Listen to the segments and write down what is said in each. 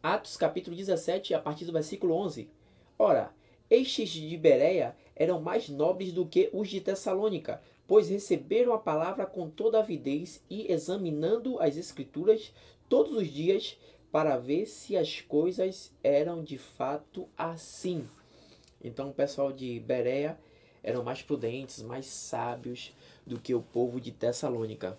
Atos capítulo 17, a partir do versículo 11. Ora, estes de Bereia eram mais nobres do que os de Tessalônica, pois receberam a palavra com toda avidez e examinando as escrituras todos os dias para ver se as coisas eram de fato assim. Então o pessoal de Bereia eram mais prudentes, mais sábios do que o povo de Tessalônica.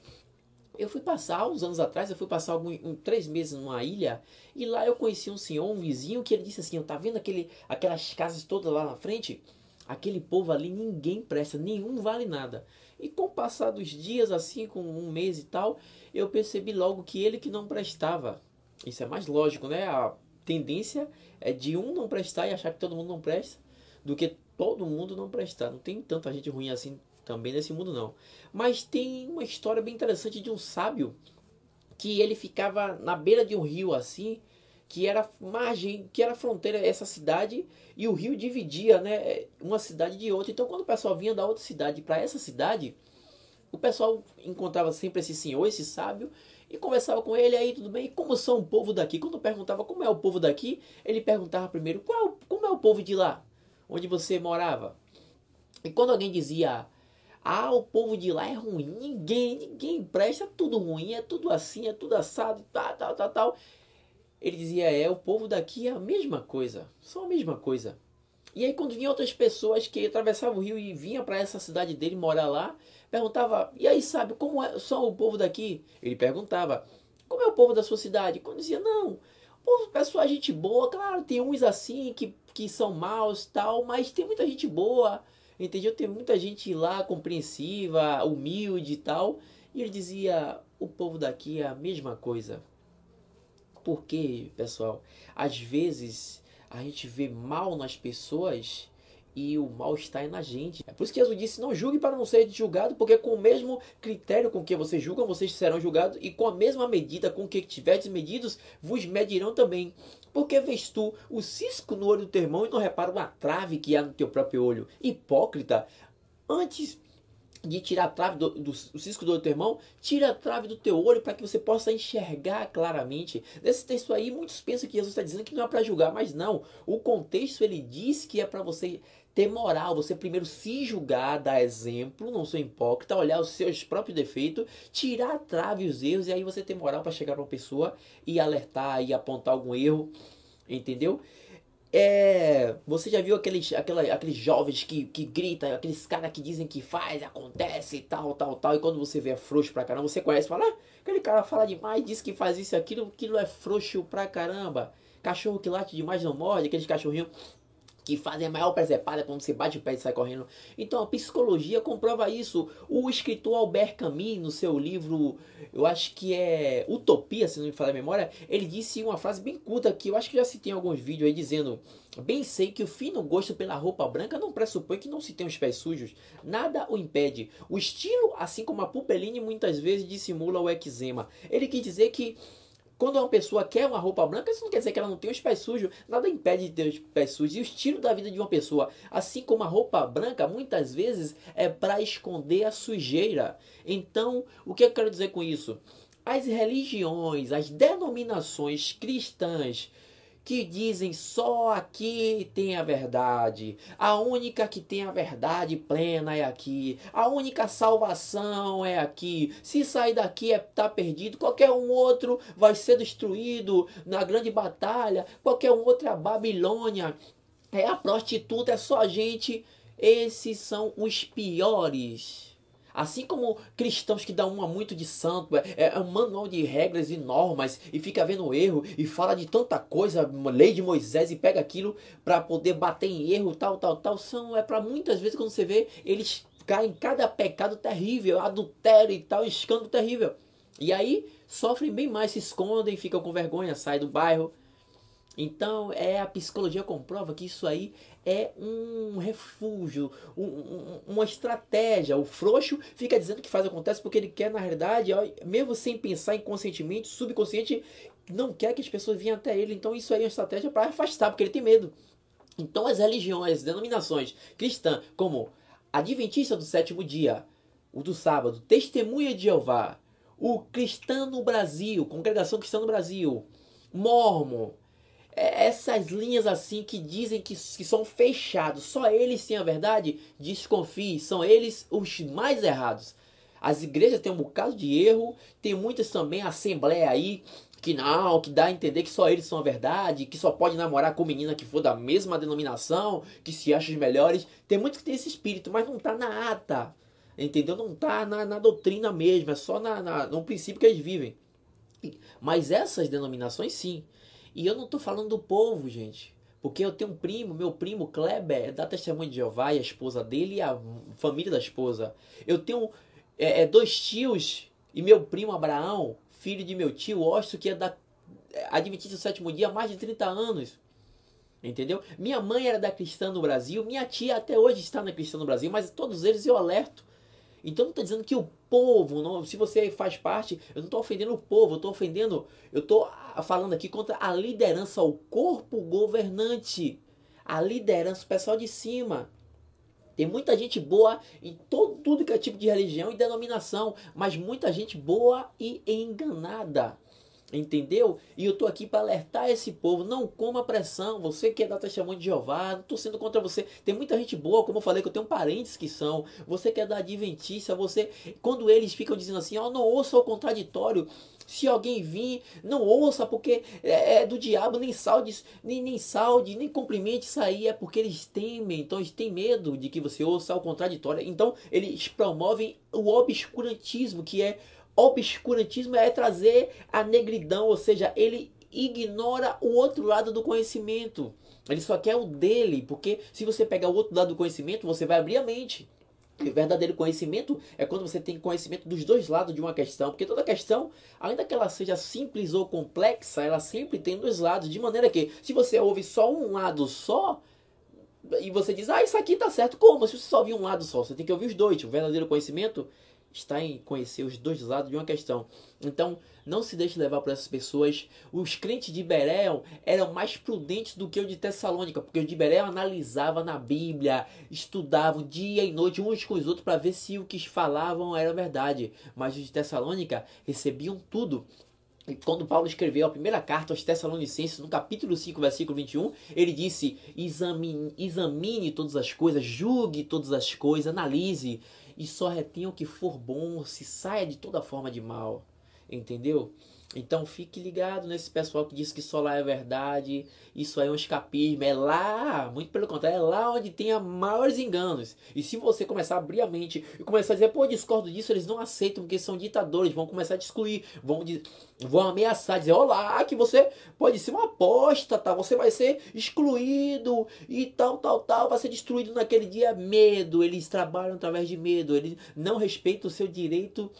Eu fui passar, uns anos atrás, eu fui passar 3 meses numa ilha e lá eu conheci um senhor, um vizinho, que ele disse assim: tá vendo aquelas casas todas lá na frente? Aquele povo ali ninguém presta, nenhum vale nada. E com o passar dos dias, assim, com um mês e tal, eu percebi logo que ele que não prestava. Isso é mais lógico, né? A tendência é de um não prestar e achar que todo mundo não presta, do que todo mundo não prestar. Não tem tanta gente ruim assim também nesse mundo, não. Mas tem uma história bem interessante de um sábio que ele ficava na beira de um rio assim, que era margem, que era fronteira essa cidade, e o rio dividia, né, uma cidade de outra. Então quando o pessoal vinha da outra cidade para essa cidade, o pessoal encontrava sempre esse senhor, esse sábio, e conversava com ele. Aí tudo bem, e como são o povo daqui? Quando perguntava como é o povo daqui, ele perguntava primeiro como é o povo de lá, onde você morava. E quando alguém dizia: ah, o povo de lá é ruim, ninguém presta, é tudo ruim, é tudo assim, é tudo assado, tal, tal, tal, tal. Ele dizia: o povo daqui é a mesma coisa, são a mesma coisa. E aí quando vinham outras pessoas que atravessavam o rio e vinham para essa cidade dele morar lá, perguntava: e aí, sabe, como é só o povo daqui? Ele perguntava: como é o povo da sua cidade? Quando dizia: não, o povo, pessoal, é gente boa, claro, tem uns assim que são maus, tal, mas tem muita gente boa, entendeu? Tem muita gente lá compreensiva, humilde e tal. E ele dizia: o povo daqui é a mesma coisa. Porque, pessoal, às vezes a gente vê mal nas pessoas e o mal está na gente. É por isso que Jesus disse: não julgue para não ser julgado, porque com o mesmo critério com que vocês julgam, vocês serão julgados, e com a mesma medida com que tiverdes medidos, vos medirão também. Porque vês tu o cisco no olho do teu irmão e não repara uma trave que há no teu próprio olho? Hipócrita! Antes de tirar a trave do cisco do teu irmão, tira a trave do teu olho para que você possa enxergar claramente. Nesse texto aí, muitos pensam que Jesus está dizendo que não é para julgar, mas não. O contexto ele diz que é para você ter moral, você primeiro se julgar, dar exemplo, não ser hipócrita, olhar os seus próprios defeitos, tirar a trave e os erros, e aí você ter moral para chegar para uma pessoa e alertar e apontar algum erro, entendeu? Você já viu aqueles jovens que gritam, aqueles caras que dizem que faz, acontece e tal, tal, tal, e quando você vê é frouxo pra caramba, você conhece, fala: aquele cara fala demais, diz que faz isso e aquilo é frouxo pra caramba. Cachorro que late demais não morde, aqueles cachorrinhos que fazem a maior presepada quando você bate o pé e sai correndo. Então a psicologia comprova isso. O escritor Albert Camus, no seu livro, eu acho que é Utopia, se não me falar a memória, ele disse uma frase bem curta que eu acho que já citei em alguns vídeos aí, dizendo: bem sei que o fino gosto pela roupa branca não pressupõe que não se tem os pés sujos. Nada o impede. O estilo, assim como a pupeline, muitas vezes dissimula o eczema. Ele quis dizer que quando uma pessoa quer uma roupa branca, isso não quer dizer que ela não tem os pés sujos. Nada impede de ter os pés sujos. E o estilo da vida de uma pessoa, assim como a roupa branca, muitas vezes é para esconder a sujeira. Então, o que eu quero dizer com isso? As religiões, as denominações cristãs que dizem só aqui tem a verdade, a única que tem a verdade plena é aqui, a única salvação é aqui, se sair daqui tá perdido, qualquer um outro vai ser destruído na grande batalha, qualquer um outro é a Babilônia, é a prostituta, é só a gente. Esses são os piores. Assim como cristãos que dão uma muito de santo, é um manual de regras e normas, e fica vendo erro, e fala de tanta coisa, lei de Moisés, e pega aquilo para poder bater em erro, tal, tal, tal, é para muitas vezes quando você vê, eles caem em cada pecado terrível, adultério e tal, escândalo terrível. E aí sofrem bem mais, se escondem, ficam com vergonha, saem do bairro. Então, a psicologia comprova que isso aí é um refúgio, uma estratégia. O frouxo fica dizendo que faz acontece porque ele quer, na realidade, mesmo sem pensar inconscientemente, subconsciente, não quer que as pessoas venham até ele. Então, isso aí é uma estratégia para afastar, porque ele tem medo. Então, as religiões, as denominações cristãs, como Adventista do Sétimo Dia, o do Sábado, Testemunha de Jeová, o Cristão no Brasil, Congregação Cristã no Brasil, Mormon, essas linhas assim que dizem que são fechados, só eles têm a verdade, desconfie, são eles os mais errados. As igrejas têm um bocado de erro, tem muitas também, assembleia aí, que não, que dá a entender que só eles são a verdade, que só pode namorar com menina que for da mesma denominação, que se acham os melhores. Tem muitos que tem esse espírito, mas não tá na ata, entendeu? Não tá na doutrina mesmo, é só no princípio que eles vivem. Mas essas denominações sim. E eu não tô falando do povo, gente. Porque eu tenho um primo, meu primo Kleber, é da Testemunha de Jeová, e a esposa dele e a família da esposa. Eu tenho dois tios, e meu primo Abraão, filho de meu tio Osto, que é da Adventista do Sétimo Dia há mais de 30 anos. Entendeu? Minha mãe era da Cristã no Brasil, minha tia até hoje está na Cristã no Brasil, mas todos eles eu alerto. Então não estou dizendo que o povo, não, se você faz parte, eu não estou ofendendo o povo, eu estou falando aqui contra a liderança, o corpo governante, a liderança, o pessoal de cima. Tem muita gente boa em tudo que é tipo de religião e denominação, mas muita gente boa e enganada. Entendeu? E eu tô aqui para alertar esse povo. Não coma pressão. Você que é da Testemunha de Jeová, não tô sendo contra você. Tem muita gente boa, como eu falei, que eu tenho parentes que são. Você que é da Adventista, você. Quando eles ficam dizendo assim, ó, não ouça o contraditório. Se alguém vir, não ouça, porque é do diabo, nem salde, nem cumprimente isso aí. É porque eles temem. Então eles têm medo de que você ouça o contraditório. Então eles promovem o obscurantismo, que é obscurantismo é trazer a negridão, ou seja, ele ignora o outro lado do conhecimento. Ele só quer o dele, porque se você pegar o outro lado do conhecimento, você vai abrir a mente. E o verdadeiro conhecimento é quando você tem conhecimento dos dois lados de uma questão, porque toda questão, ainda que ela seja simples ou complexa, ela sempre tem dois lados, de maneira que se você ouve só um lado só, e você diz, isso aqui tá certo, como? Se você só ouvir um lado só, você tem que ouvir os dois. O verdadeiro conhecimento está em conhecer os dois lados de uma questão. Então, não se deixe levar por essas pessoas. Os crentes de Beréu eram mais prudentes do que o de Tessalônica, porque o de Beréu analisava na Bíblia, estudavam dia e noite uns com os outros para ver se o que falavam era verdade. Mas os de Tessalônica recebiam tudo. E quando Paulo escreveu a primeira carta aos Tessalonicenses, no capítulo 5, versículo 21, ele disse: examine todas as coisas, julgue todas as coisas, analise, e só retenha o que for bom, se saia de toda forma de mal. Entendeu? Então fique ligado nesse pessoal que diz que só lá é verdade, isso aí é um escapismo, é lá, muito pelo contrário, é lá onde tem a maiores enganos. E se você começar a abrir a mente e começar a dizer, pô, eu discordo disso, eles não aceitam porque são ditadores, vão começar a te excluir, vão ameaçar, dizer, olá, que você pode ser uma apóstata, você vai ser excluído e tal, vai ser destruído naquele dia. Medo, eles trabalham através de medo, eles não respeitam o seu direito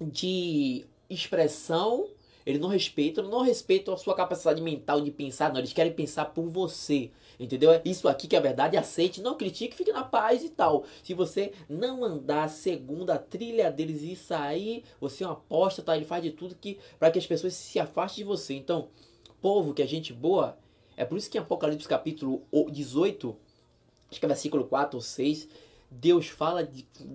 de expressão, eles não respeitam a sua capacidade mental de pensar, não, eles querem pensar por você. Entendeu? É isso aqui que é verdade, aceite, não critique, fique na paz e tal. Se você não andar segundo a trilha deles e sair, você é uma aposta, tá? Ele faz de tudo para que as pessoas se afastem de você. Então, povo, que é gente boa, é por isso que em Apocalipse capítulo 18, acho que é versículo 4 ou 6, Deus fala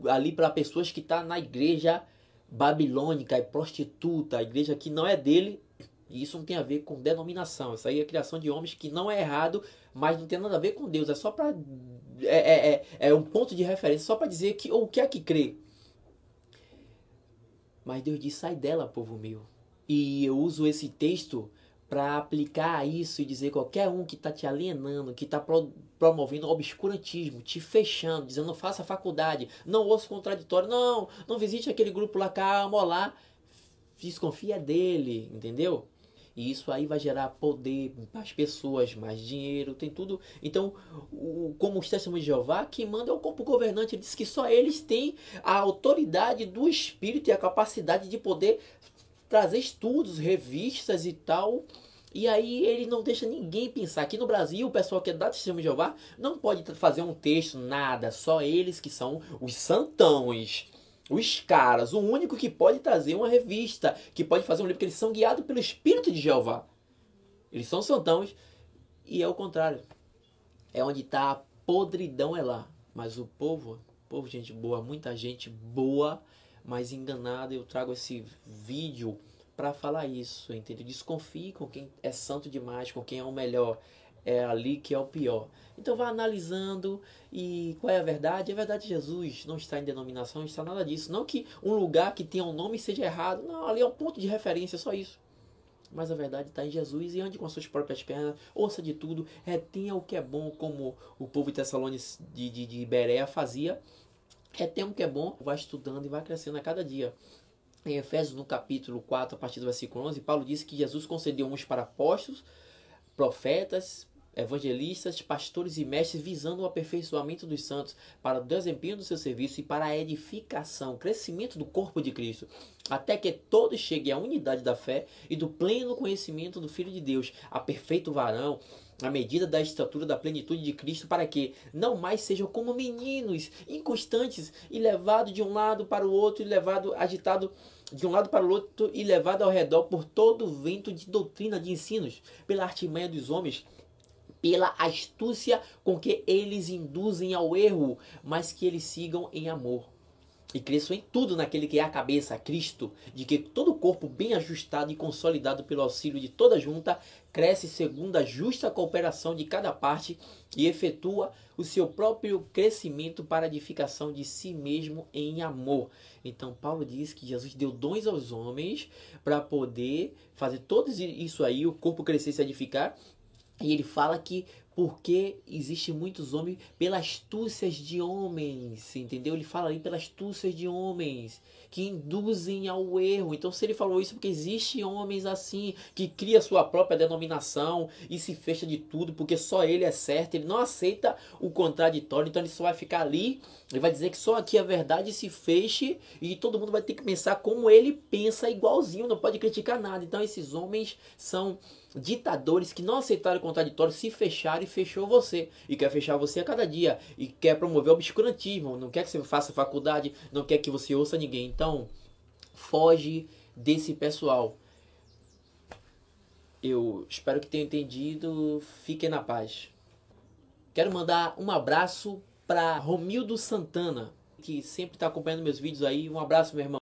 ali para pessoas que estão na igreja babilônica e prostituta, a igreja que não é dele, e isso não tem a ver com denominação, isso aí é criação de homens que não é errado, mas não tem nada a ver com Deus, é só para é um ponto de referência, só para dizer que o que é que crê. Mas Deus diz, sai dela, povo meu. E eu uso esse texto para aplicar isso e dizer qualquer um que está te alienando, que está promovendo obscurantismo, te fechando, dizendo não faça faculdade, não ouça contraditório, não visite aquele grupo lá, calma lá, desconfia dele, entendeu? E isso aí vai gerar poder para as pessoas, mais dinheiro, tem tudo. Então, como os testemunhos de Jeová, quem manda é o corpo governante. Ele diz que só eles têm a autoridade do Espírito e a capacidade de poder trazer estudos, revistas e tal. E aí ele não deixa ninguém pensar. Aqui no Brasil, o pessoal que é da Testemunho de Jeová não pode fazer um texto, nada. Só eles que são os santões. Os caras, o único que pode trazer uma revista, que pode fazer um livro, porque eles são guiados pelo Espírito de Jeová. Eles são santões. E é o contrário. É onde está a podridão, é lá. Mas o povo, gente boa, muita gente boa, mas enganada. Eu trago esse vídeo para falar isso, entendeu? Desconfie com quem é santo demais, com quem é o melhor. É ali que é o pior. Então vá analisando e qual é a verdade? A verdade de Jesus não está em denominação, não está nada disso. Não que um lugar que tenha um nome seja errado. Não, ali é um ponto de referência, só isso. Mas a verdade está em Jesus e ande com as suas próprias pernas, ouça de tudo, retenha o que é bom, como o povo de Tessalônica de Berea fazia. Retenha o que é bom, vai estudando e vai crescendo a cada dia. Em Efésios, no capítulo 4, a partir do versículo 11, Paulo disse que Jesus concedeu uns para apóstolos, profetas, evangelistas, pastores e mestres, visando o aperfeiçoamento dos santos, para o desempenho do seu serviço e para a edificação, crescimento do corpo de Cristo, até que todos cheguem à unidade da fé e do pleno conhecimento do Filho de Deus, a perfeito varão, à medida da estatura da plenitude de Cristo, para que não mais sejam como meninos inconstantes e levados de um lado para o outro e levado agitado de um lado para o outro e levado ao redor por todo o vento de doutrina, de ensinos, pela artimanha dos homens, pela astúcia com que eles induzem ao erro, mas que eles sigam em amor. E cresçam em tudo naquele que é a cabeça, Cristo, de que todo o corpo bem ajustado e consolidado pelo auxílio de toda junta, cresce segundo a justa cooperação de cada parte e efetua o seu próprio crescimento para a edificação de si mesmo em amor. Então Paulo diz que Jesus deu dons aos homens para poder fazer tudo isso aí, o corpo crescer e se edificar. E ele fala que porque existe muitos homens pelas astúcias de homens, entendeu? Ele fala aí pelas astúcias de homens que induzem ao erro. Então se ele falou isso porque existe homens assim que cria sua própria denominação e se fecha de tudo porque só ele é certo, ele não aceita o contraditório, então ele só vai ficar ali, ele vai dizer que só aqui a verdade se feche e todo mundo vai ter que pensar como ele pensa igualzinho, não pode criticar nada. Então esses homens são ditadores que não aceitaram o contraditório, se fecharam e fechou você. E quer fechar você a cada dia. E quer promover o obscurantismo. Não quer que você faça faculdade. Não quer que você ouça ninguém. Então, foge desse pessoal. Eu espero que tenham entendido. Fiquem na paz. Quero mandar um abraço para Romildo Santana, que sempre está acompanhando meus vídeos aí. Um abraço, meu irmão.